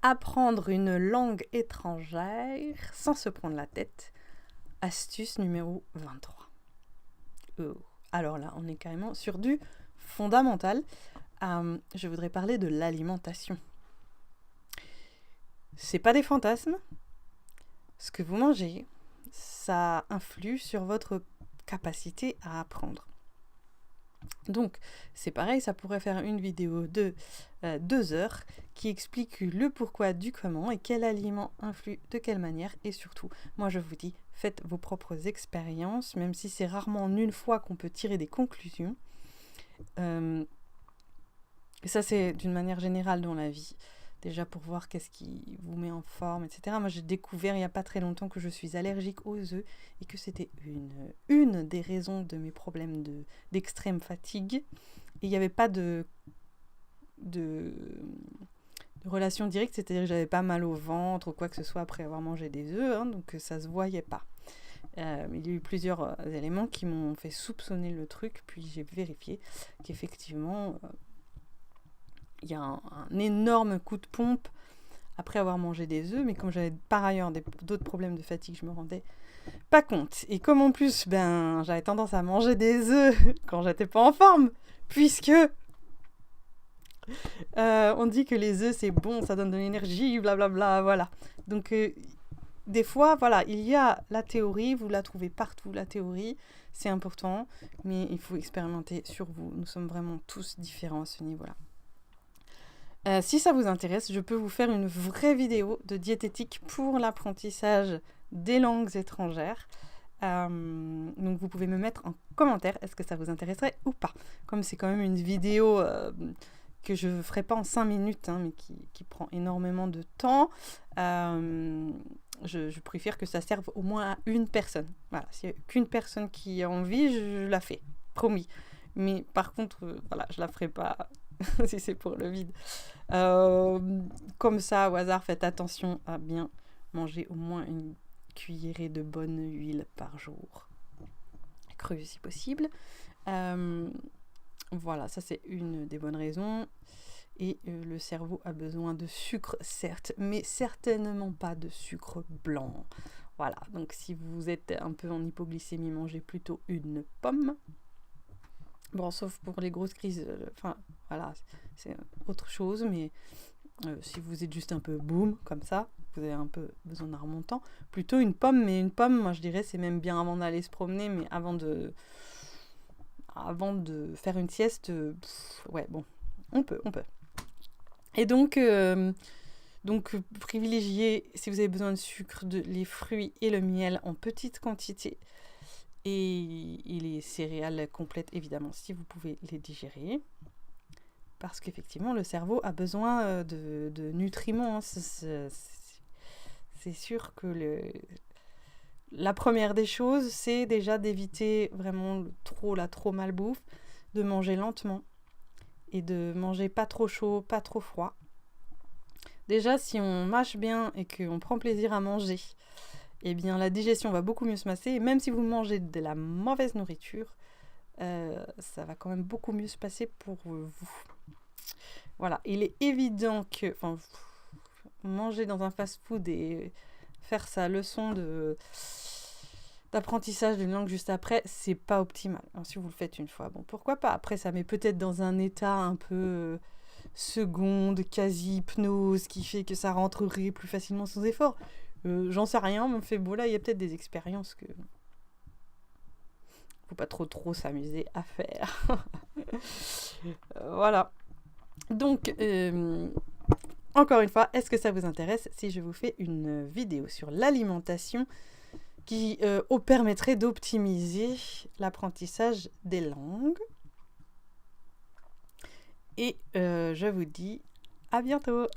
Apprendre une langue étrangère sans se prendre la tête. Astuce numéro 23. Alors là, on est carrément sur du fondamental. Je voudrais parler de l'alimentation. C'est pas des fantasmes. Ce que vous mangez, ça influe sur votre capacité à apprendre. Donc, c'est pareil, ça pourrait faire une vidéo de 2 heures qui explique le pourquoi du comment et quel aliment influe de quelle manière. Et surtout, moi je vous dis, faites vos propres expériences, même si c'est rarement en une fois qu'on peut tirer des conclusions. Et ça, c'est d'une manière générale dans la vie. Déjà pour voir qu'est-ce qui vous met en forme, etc. Moi, j'ai découvert il n'y a pas très longtemps que je suis allergique aux œufs et que c'était une des raisons de mes problèmes d'extrême fatigue. Et il n'y avait pas de relation directe, c'est-à-dire que j'avais pas mal au ventre ou quoi que ce soit après avoir mangé des œufs, donc ça se voyait pas. Il y a eu plusieurs éléments qui m'ont fait soupçonner le truc, puis j'ai vérifié qu'effectivement... il y a un énorme coup de pompe après avoir mangé des œufs, mais comme j'avais par ailleurs d'autres problèmes de fatigue, je me rendais pas compte. Et comme en plus, j'avais tendance à manger des œufs quand j'étais pas en forme, puisque on dit que les œufs c'est bon, ça donne de l'énergie, blablabla, voilà. Donc des fois, voilà, il y a la théorie, vous la trouvez partout, la théorie, c'est important, mais il faut expérimenter sur vous. Nous sommes vraiment tous différents à ce niveau-là. Si ça vous intéresse, je peux vous faire une vraie vidéo de diététique pour l'apprentissage des langues étrangères. Donc vous pouvez me mettre en commentaire est-ce que ça vous intéresserait ou pas. Comme c'est quand même une vidéo que je ne ferai pas en 5 minutes, mais qui prend énormément de temps, je préfère que ça serve au moins à une personne. Voilà, s'il n'y a qu'une personne qui a envie, je la fais, promis. Mais par contre, voilà, je la ferai pas... si c'est pour le vide. Comme ça, au hasard, faites attention à bien manger au moins une cuillerée de bonne huile par jour. Crue si possible. Voilà, ça c'est une des bonnes raisons. Et le cerveau a besoin de sucre, certes, mais certainement pas de sucre blanc. Voilà, donc si vous êtes un peu en hypoglycémie, mangez plutôt une pomme. Bon, sauf pour les grosses crises, voilà, c'est autre chose, mais si vous êtes juste un peu boum, comme ça, vous avez un peu besoin d'un remontant, plutôt une pomme, mais une pomme, moi je dirais, c'est même bien avant d'aller se promener, mais avant de faire une sieste, ouais, bon, on peut. Et donc privilégiez, si vous avez besoin de sucre, les fruits et le miel en petite quantité, et les céréales complètes, évidemment, si vous pouvez les digérer. Parce qu'effectivement, le cerveau a besoin de nutriments. C'est sûr que la première des choses, c'est déjà d'éviter vraiment la trop malbouffe, de manger lentement et de manger pas trop chaud, pas trop froid. Déjà, si on mâche bien et qu'on prend plaisir à manger, eh bien la digestion va beaucoup mieux se passer. Et même si vous mangez de la mauvaise nourriture, ça va quand même beaucoup mieux se passer pour vous. Voilà, il est évident que manger dans un fast-food et faire sa leçon d'apprentissage d'une langue juste après, c'est pas optimal. Alors, si vous le faites une fois, bon, pourquoi pas. Après, ça met peut-être dans un état un peu seconde, quasi-hypnose, qui fait que ça rentrerait plus facilement sans effort. J'en sais rien, mais là, il y a peut-être des expériences que faut pas trop s'amuser à faire. Voilà. Donc, encore une fois, est-ce que ça vous intéresse si je vous fais une vidéo sur l'alimentation qui permettrait d'optimiser l'apprentissage des langues? Et je vous dis à bientôt!